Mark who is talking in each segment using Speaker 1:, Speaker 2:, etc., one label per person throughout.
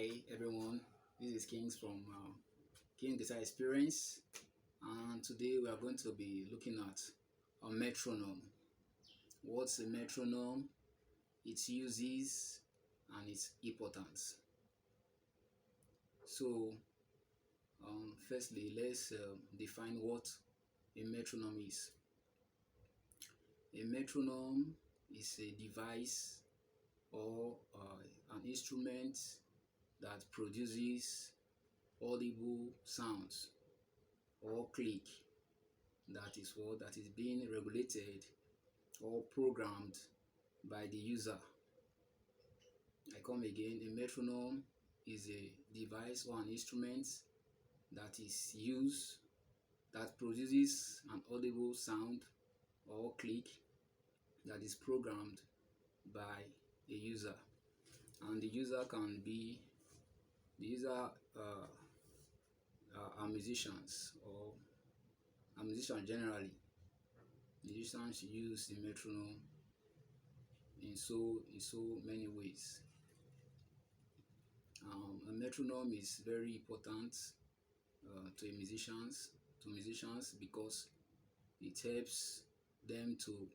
Speaker 1: Hi everyone, this is Kings from King Guitar Experience, and today we are going to be looking at a metronome. What's a metronome? Its uses and its importance. So, firstly, let's define what a metronome is. A metronome is a device or an instrument that produces audible sounds or click. That is being regulated or programmed by the user. I come again. A metronome is a device or an instrument that is used that produces an audible sound or click that is programmed by a user, and the user can be the user are musicians or are musicians generally. Musicians use the metronome in so many ways. A metronome is very important to musicians because it helps them to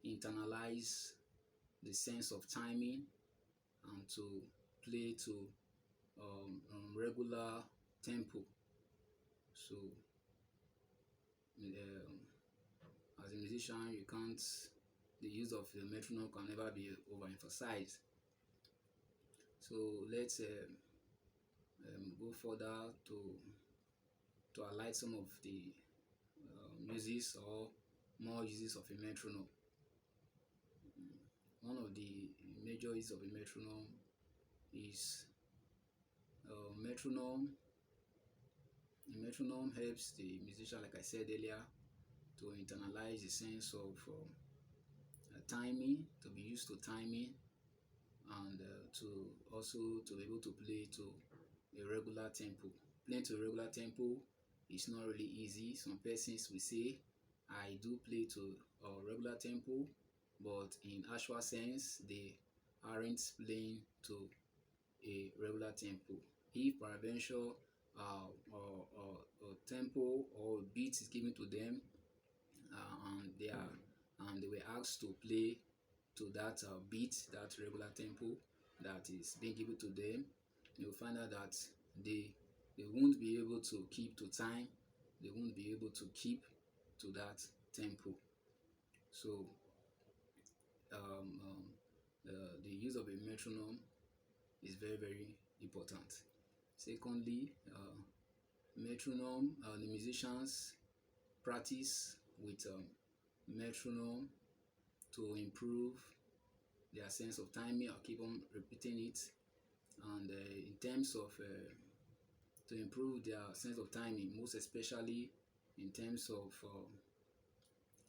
Speaker 1: internalize the sense of timing and to play to regular tempo. So, as a musician, you can't. The use of the metronome can never be overemphasized. So let's go further to highlight some of the uses or more uses of a metronome. One of the major uses of a metronome is metronome. A metronome helps the musician, like I said earlier, to internalize the sense of timing, to be used to timing, and to be able to play to a regular tempo. Playing to a regular tempo is not really easy. Some persons will say, I do play to a regular tempo, but in actual sense, they aren't playing to a regular tempo. If peradventure or tempo or beat is given to them, and they were asked to play to that beat, that regular tempo that is being given to them, you'll find out that they won't be able to keep to time. They won't be able to keep to that tempo. So the use of a metronome is very important. Secondly, the musicians practice with metronome to improve their sense of timing. I'll keep on repeating it. And in terms of to improve their sense of timing, most especially in terms of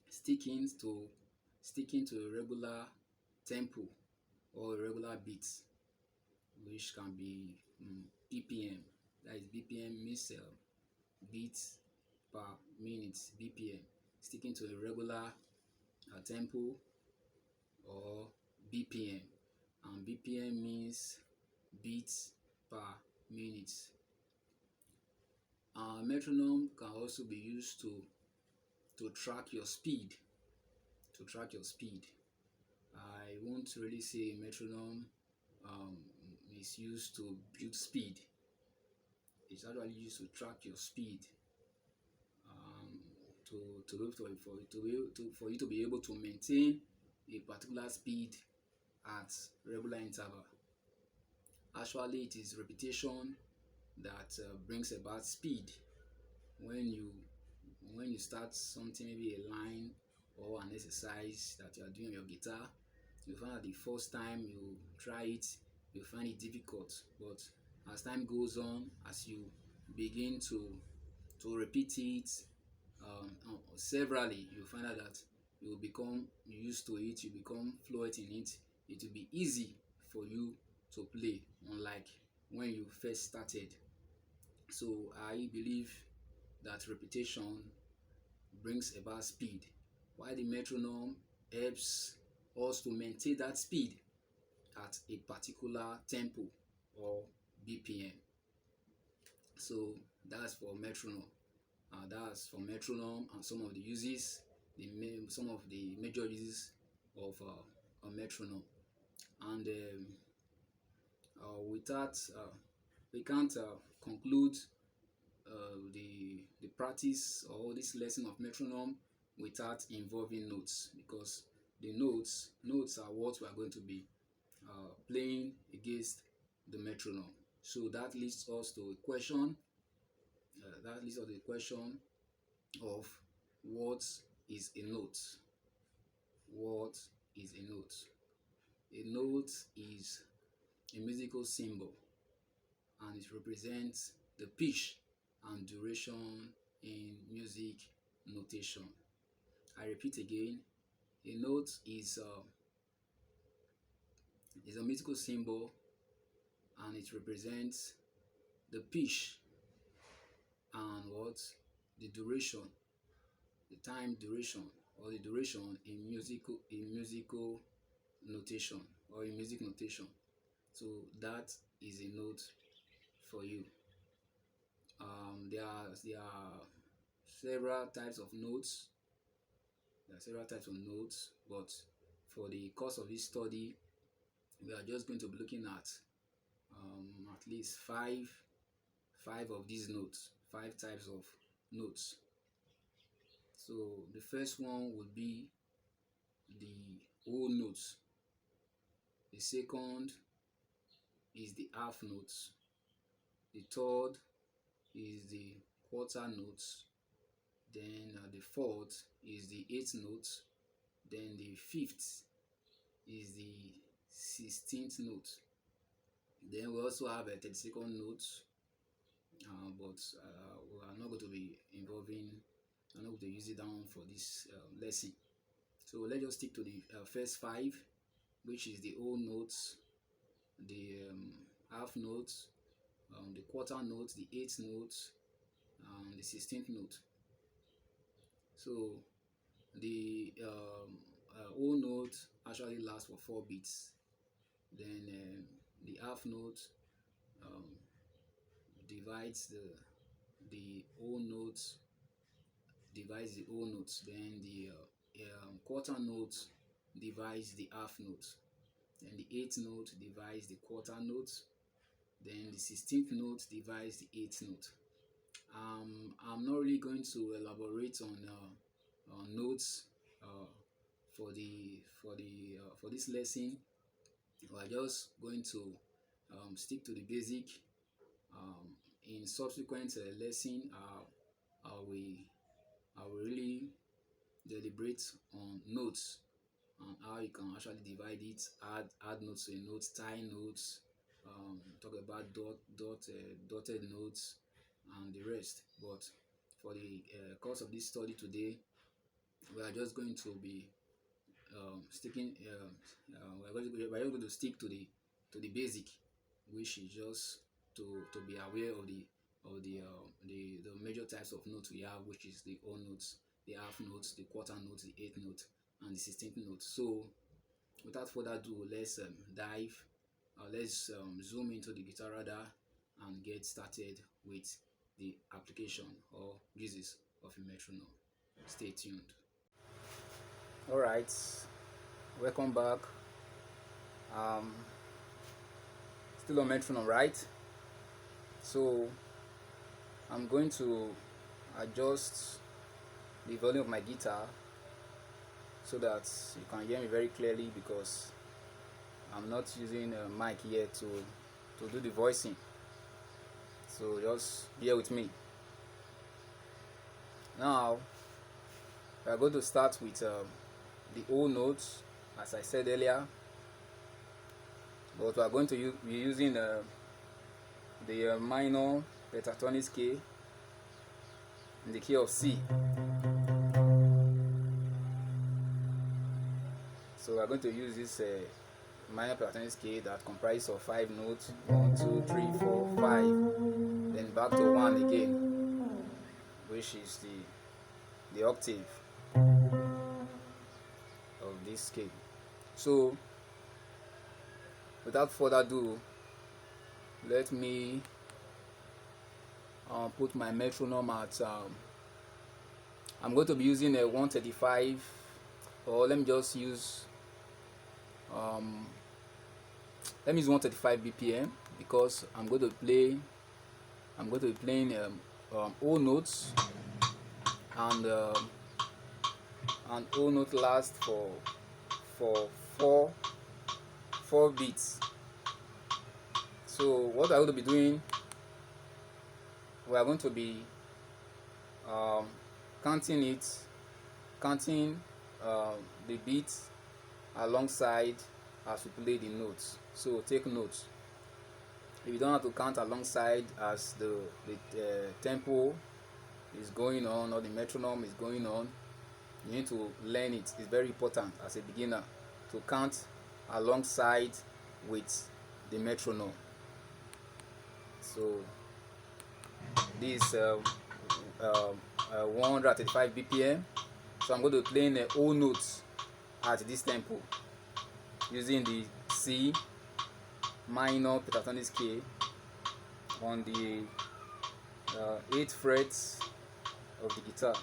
Speaker 1: sticking to a regular tempo or a regular beat, which can be BPM. That is, BPM means beats per minute, BPM. Sticking to a regular tempo or BPM, and BPM means beats per minute. Metronome can also be used to track your speed. I won't really say metronome is used to build speed. It's actually used to track your speed, for you to be able to maintain a particular speed at regular interval. Actually, it is repetition that brings about speed. When you start something, maybe a line or an exercise that you are doing on your guitar, you find that the first time you try it, you find it difficult. But as time goes on, as you begin to repeat it severally, you find out that you become used to it, you become fluent in it. It will be easy for you to play, unlike when you first started. So I believe that repetition brings about speed, while the metronome helps us to maintain that speed at a particular tempo or BPM. So that's for metronome. That's for metronome and some of the uses, some of the major uses of a metronome. And with that, we can't conclude the practice or this lesson of metronome without involving notes, because the notes are what we are going to be playing against the metronome. So that leads us to a question. That leads us to the question of what is a note. What is a note? A note is a musical symbol, and it represents the pitch and duration in music notation. I repeat again, a note is a musical symbol, and it represents the pitch and what the duration, the time duration, or the duration in musical notation or in music notation. So that is a note for you. There are several types of notes. There are several types of notes, but for the course of this study, we are just going to be looking at least five of these notes, five types of notes. So the first one would be the whole notes. The second is the half notes. The third is the quarter notes. Then the fourth is the eighth note. Then the fifth is the 16th note. Then we also have a 32nd note, but we are not going to be I'm not going to use it down for this lesson. So let's just stick to the first five, which is the whole notes, the half notes, the quarter note, the eighth note, and the 16th note. So the whole note actually lasts for 4 beats. Then the half note divides the whole notes, divides the whole notes. Then the quarter note divides the half note. Then the eighth note divides the quarter note. Then the 16th note divides the eighth note. I'm not really going to elaborate on notes for this lesson. We are just going to stick to the basic. In subsequent lesson, I will really deliberate on notes and how you can actually divide it, add notes to a note, tie notes, talk about dotted notes, and the rest. But for the course of this study today, we are just going to be sticking. We're just going to stick to the basic, which is just to be aware of the major types of notes we have, which is the whole notes, the half notes, the quarter notes, the eighth note, and the 16th note. So without further ado, let's let's zoom into the guitar radar and get started with the application or uses of a metronome. Stay tuned. All right, welcome back. Still on metronome, right? So I'm going to adjust the volume of my guitar so that you can hear me very clearly, because I'm not using a mic here to do the voicing. So just bear with me. Now we are going to start with the whole notes, as I said earlier, but we are going to be using the minor pentatonic scale in the key of C. So we are going to use this minor pentatonic scale that comprises of 5 notes: 1, 2, 3, 4, 5. Then back to 1 again, which is the octave of this scale. So without further ado, let me put my metronome at I'm going to be using a 135, or let me just use let me use 135 BPM, because I'm going to be playing whole notes, and whole note lasts for four beats. So what I'm going to be doing, we are going to be counting the beats alongside as we play the notes. So take notes. If you don't have to count alongside as the tempo is going on or the metronome is going on, you need to learn it. It's very important as a beginner to count alongside with the metronome. So this 135 BPM. So I'm going to play the whole notes at this tempo using the C minor pentatonic scale on the 8th frets of the guitar.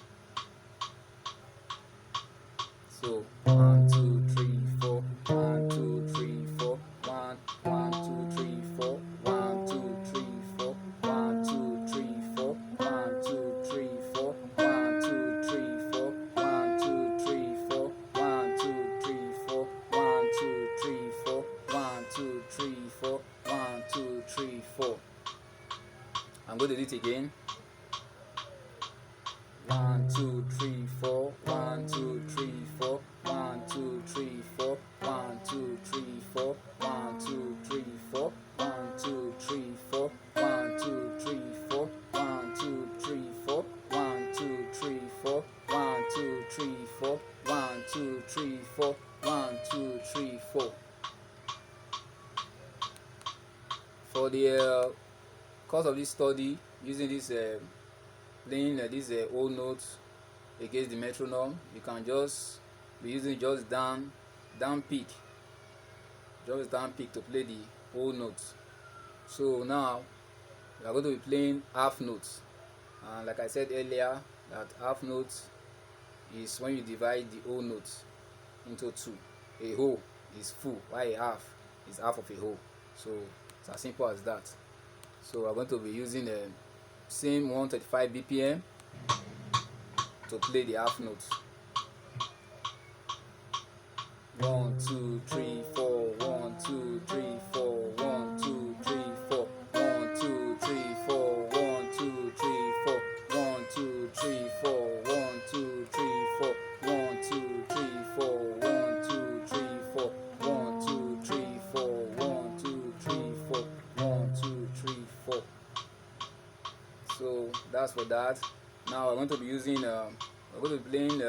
Speaker 1: So 1, 2, 3, 4, 1, 2, 3, 4, 1, 1, 2, 3, 4, 1, 2, 3, 4, 1, 2, 3, 4, 1, 2, 3, 4, 1, 2, 3, 4, 1, 2, 3, 4, 1, 2, 3, 4, 1, 2, 3, 4, 1, 2, 3, 4, 1, 2, 3, 4. I'm going to do it again. 1, 2, 3, 4, 1, 2, 3, 4, 1, 2, 3, 4, 1, 2, 3, 4, 1, 2, 3, 4, 1, 2, 3, 4, 1, 2, 3, 4, 1, 2, 3, 4, 1, 2, 3, 4, 1, 2, 3, 4, 1, 2, 3, 4, 1, 2, 3, 4. For the course of this study, using this playing these whole notes against the metronome, you can just be using just down pick to play the whole notes. So now we are going to be playing half notes, and like I said earlier, that half notes is when you divide the whole notes into two. A whole is full, while a half is half of a whole. So it's as simple as that. So we're going to be using the same 135 BPM to play the half notes. 1, 2, 3, 4, 1, 2, 3, 4, 1, 2, 3, 4, 1, 2, 3, 4, 1, 2, 3, 4, 1, 2, 3, 4, 1, 2, 3, 4, 1, 2, 3, 4, 1, 2, 3, 4, 1, 2, 3, 4, 1, 2, 3, 4, 1, 2, 3, 4. So that's for that. Now I'm going to be using we're going to be playing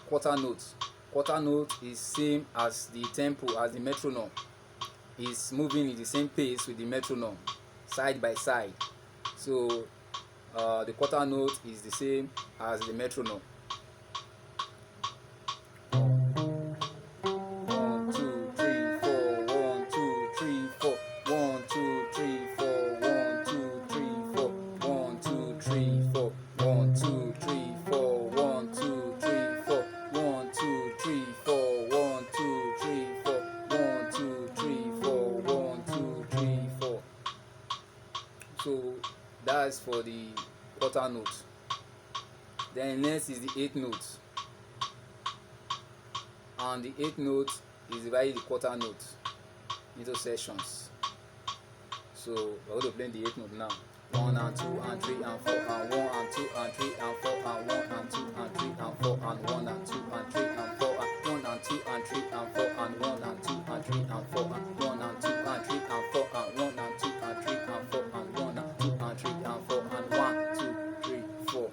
Speaker 1: quarter notes. Quarter note is same as the tempo, as the metronome. It's moving in the same pace with the metronome, side by side. So the quarter note is the same as the metronome. 1, 2, 3, 4, 1, 2, 3, 4, 1, 2, 3, 4, 1, 2, 3, 4, 1, 2, 3, 4, 1, 2, 3, 4, 1, 2, 3, 4, 1, 2, 3, 4, 1, 2, 3, 4, 1, 2, 3, 4, 1, 2, 3, 4. So that's for the quarter note. Then next is the 8th note, and the 8th note is divided the quarter note into sections. So we're going to play the 8th note now. 1 and 2 and 3 and 4 and 1 and 2 and 3 and 4 and 1 and 2 and 3 and 4 and 1 and 2 and 3 and 4 and 1 and 2 and 3 and 4 and 1 and 2 and 3 and 4 and 1 and 2 and 3 and 4 and 1 and 2 and 3 and 4 and 1 and 2 and 3 and 4 and 1, 2, 3, 4.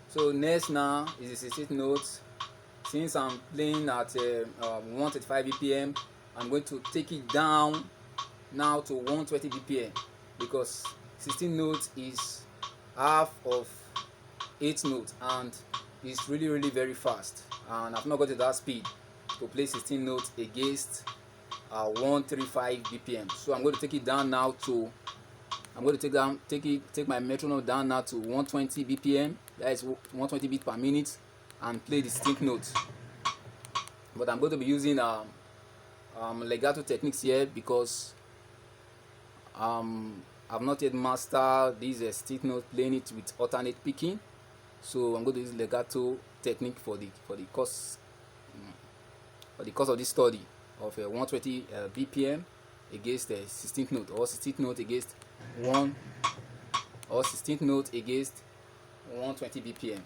Speaker 1: So next now is the 16th note. Since I'm playing at 135 BPM, I'm going to take it down now to 120 BPM, because 16 notes is half of 8 notes and it's really very fast, and I've not got to that speed to play 16 notes against 135 BPM. So I'm going to take it down now to, I'm going to take my metronome down now to 120 BPM. That is 120 beats per minute, and play distinct notes. But I'm going to be using legato techniques here because I've not yet mastered this distinct note playing it with alternate picking. So I'm going to use legato technique for the course of this study of 120 BPM against 16th note, or 16th note against 16th note against 120 BPM.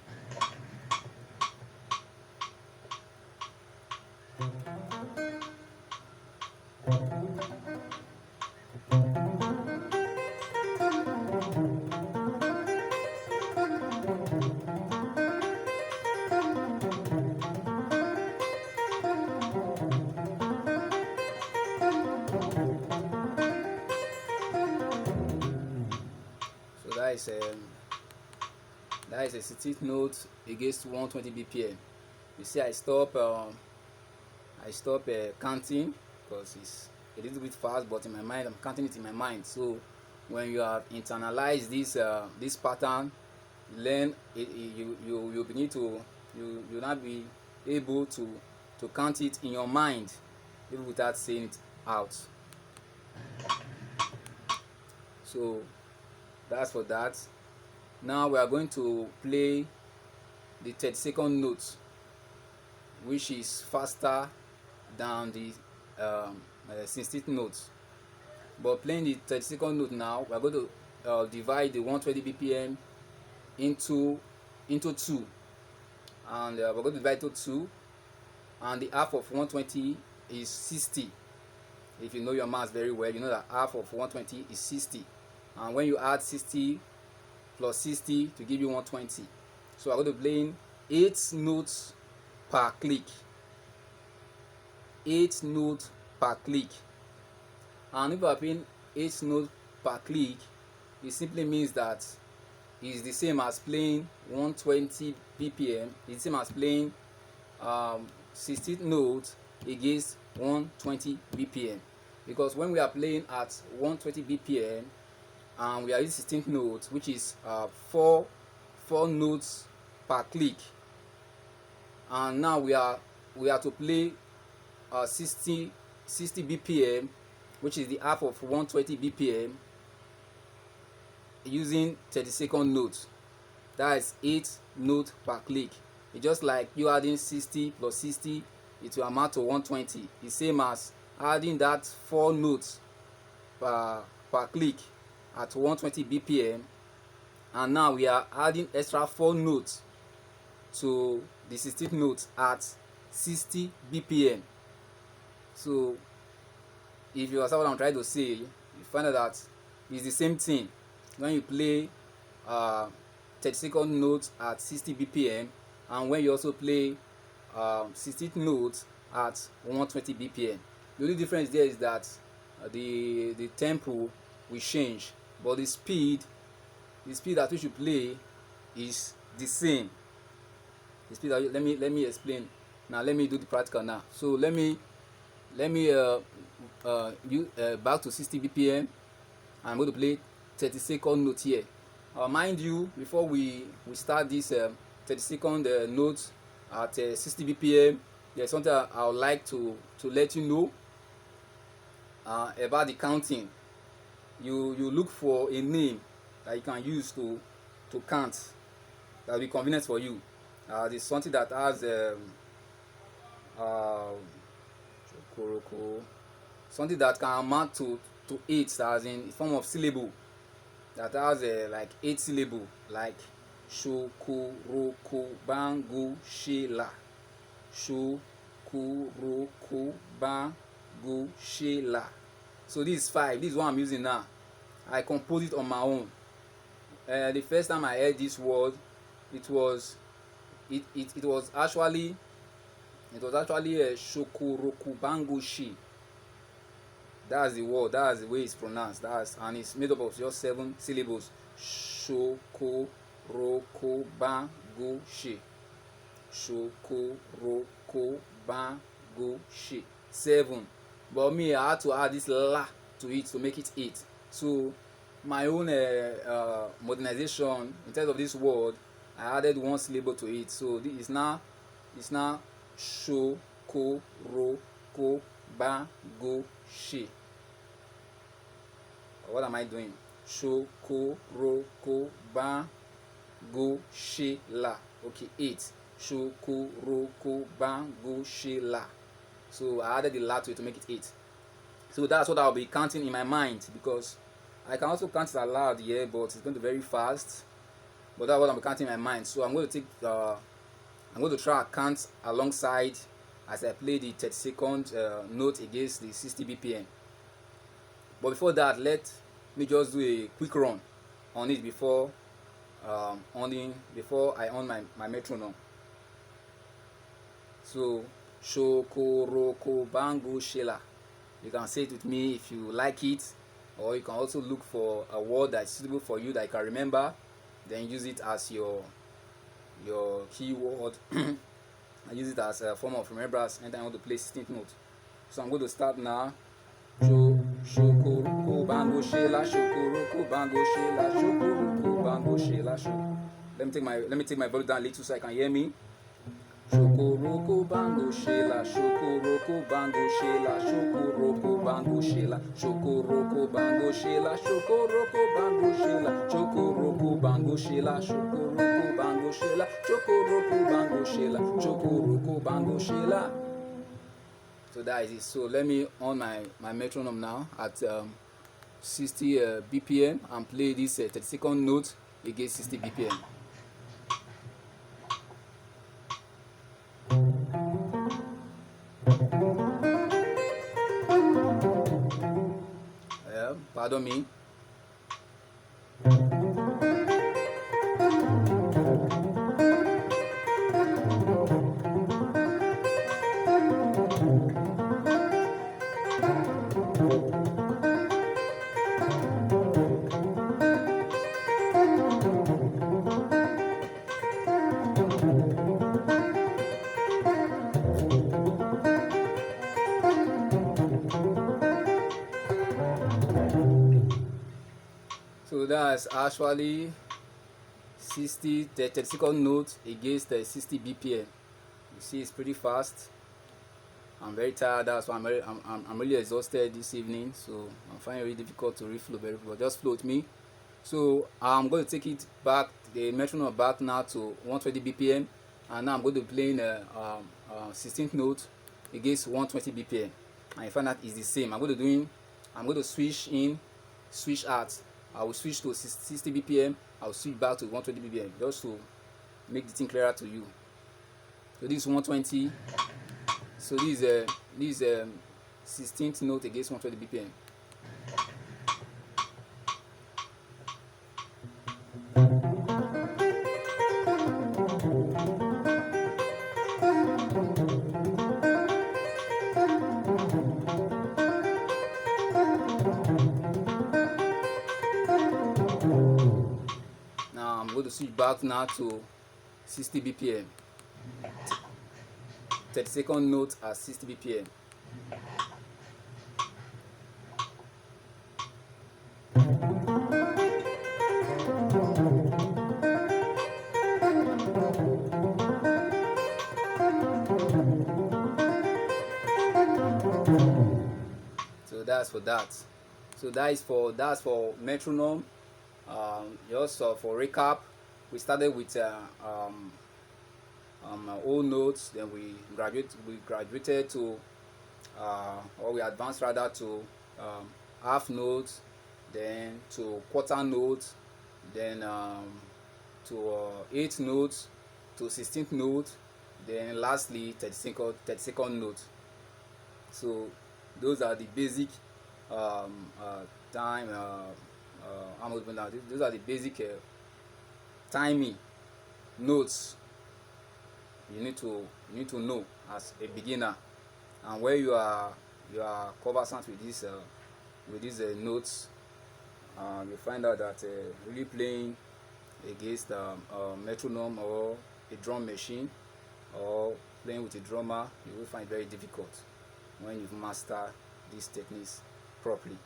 Speaker 1: So that is a 16th note against 120 BPM. You see, I stop counting because it's a little bit fast, but in my mind I'm counting it in my mind. So when you have internalized this pattern, learn it, you begin to you not be able to count it in your mind even without saying it out. So that's for that. Now we are going to play the 32nd note, which is faster than the 16th note. But playing the 32nd note now, we are going to divide the 120 BPM into 2, and we're going to divide into 2, and the half of 120 is 60. If you know your maths very well, you know that half of 120 is 60, and when you add 60 plus 60 to give you 120. So I'm going to play 8 notes per click. 8 notes per click. And if I'm playing 8 notes per click, it simply means that it's the same as playing 120 BPM. It's the same as playing 16th notes against 120 BPM. Because when we are playing at 120 BPM, and we are using 16th notes, which is 4 notes per click, and now we are to play 60 BPM, which is the half of 120 BPM, using 32nd notes. That is 8 notes per click. It's just like you adding 60 plus 60, it will amount to 120. It's same as adding that 4 notes per click at 120 BPM, and now we are adding extra 4 notes to the 16th notes at 60 BPM. So if you understand what I'm trying to say, you find out that it's the same thing when you play 32nd notes at 60 BPM, and when you also play 16th notes at 120 BPM. The only difference there is that the tempo will change, but the speed at which you play is the same. The speed that let me explain now. Let me do the practical now. So let me back to 60 BPM. I'm going to play 32nd note here. Mind you, before we start this 32nd note at 60 BPM, there's something I would like to let you know about the counting. You look for a name that you can use to count. That will be convenient for you. There's something that has something that can amount to 8, as in form of syllable, that has like 8 syllable, like shokoroko bango shela. Shokoroko bango shela. So this is 5. This is what I'm using now. I composed it on my own. The first time I heard this word, it was actually shokoroku bango shi. That's the word. That's the way it's pronounced. And it's made up of just 7 syllables. Shokoroko bango shi. Shokoroko bango shi. 7. but me, I had to add this la to it to make it 8. So my own modernization in terms of this word, I added one syllable to it. So this is now sho ko ro ko ba go she. What am I doing? Sho ko ro ko ba go she la. Okay, 8. Sho ko ro ko ba go she la. So I added the la to it to make it 8. So that's what I'll be counting in my mind, because I can also count it aloud here, but it's going to be very fast. But that's what I'm counting in my mind. So I'm going to take I'm going to try and count alongside as I play the 30-second note against the 60 BPM. But before that, let me just do a quick run on it before before I on my metronome. So shoko roko bango shela. You can say it with me if you like it, or you can also look for a word that's suitable for you that you can remember, then use it as your keyword and use it as a form of remembrance anytime I want to play 16th note. So I'm going to start now. Shoko bango shela, shoko bango shela, shoko bango shela, shoko. Let me take my volume down a little so I can hear me. Shoko bango shela, shoko bango shela, shoko bango shela, shoko bango shela, shoko bango shela, shoko bango shela, shoko bango shela, shoko bango shela, shoko bango shela. So that is it. So let me on my metronome now at 60 BPM and play this 30-second note against 60 BPM. Pardon me. So that's actually 30-second note against 60 BPM. You see, it's pretty fast. I'm very tired. That's why I'm really exhausted this evening. So I'm finding it really difficult to reflow very well. Just flow with me. So I'm going to take it back, the metronome back now to 120 BPM, and now I'm going to be playing 16th note against 120 BPM, and you find that it's the same. I'm going to switch in, switch out. I will switch to 60 BPM. I will switch back to 120 BPM just to make the thing clearer to you. So this is 120. So this is 16th note against 120 BPM. Now I'm going to switch back now to 60 BPM. 30-second note at 60 BPM. So that's for that. So that's for metronome. Just for recap, we started with old notes, then we graduated to or we advanced rather to half notes, then to quarter notes, then to 8th notes, to 16th note, then lastly 30-second note. So those are the basic time those are the basic timing notes you need to know as a beginner, and where you are conversant with these notes, you find out that really playing against a metronome or a drum machine or playing with a drummer, you will find very difficult when you've mastered these techniques properly.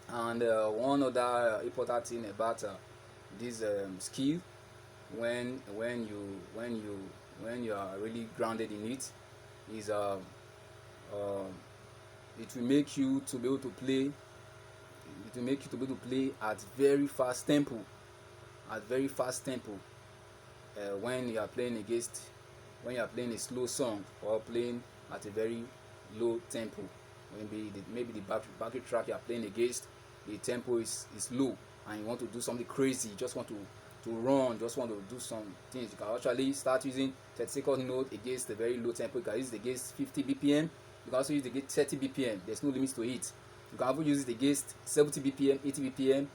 Speaker 1: And one other important thing about this skill, when you are really grounded in it, is it will make you to be able to play. It will make you to be able to play at very fast tempo, at very fast tempo. When you are playing against, when you are playing a slow song or playing at a very low tempo, maybe the battery track you are playing against, the tempo is low, and you want to do something crazy, you just want to run, just want to do some things, you can actually start using 30-second note against a very low tempo. You can use it against 50 bpm. You can also use it against 30 bpm. There's no limits to it. You can even use it against 70 bpm, 80 bpm.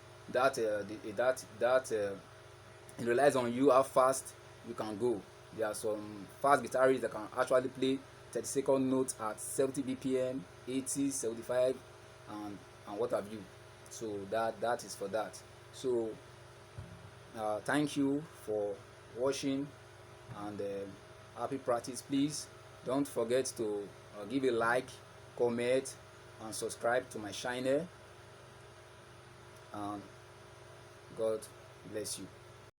Speaker 1: It relies on you how fast you can go. There are some fast guitarists that can actually play 30-second notes at 70 bpm, 80, 75, and what have you. So that is for that. So thank you for watching, and happy practice. Please don't forget to give a like, comment, and subscribe to my channel. God bless you.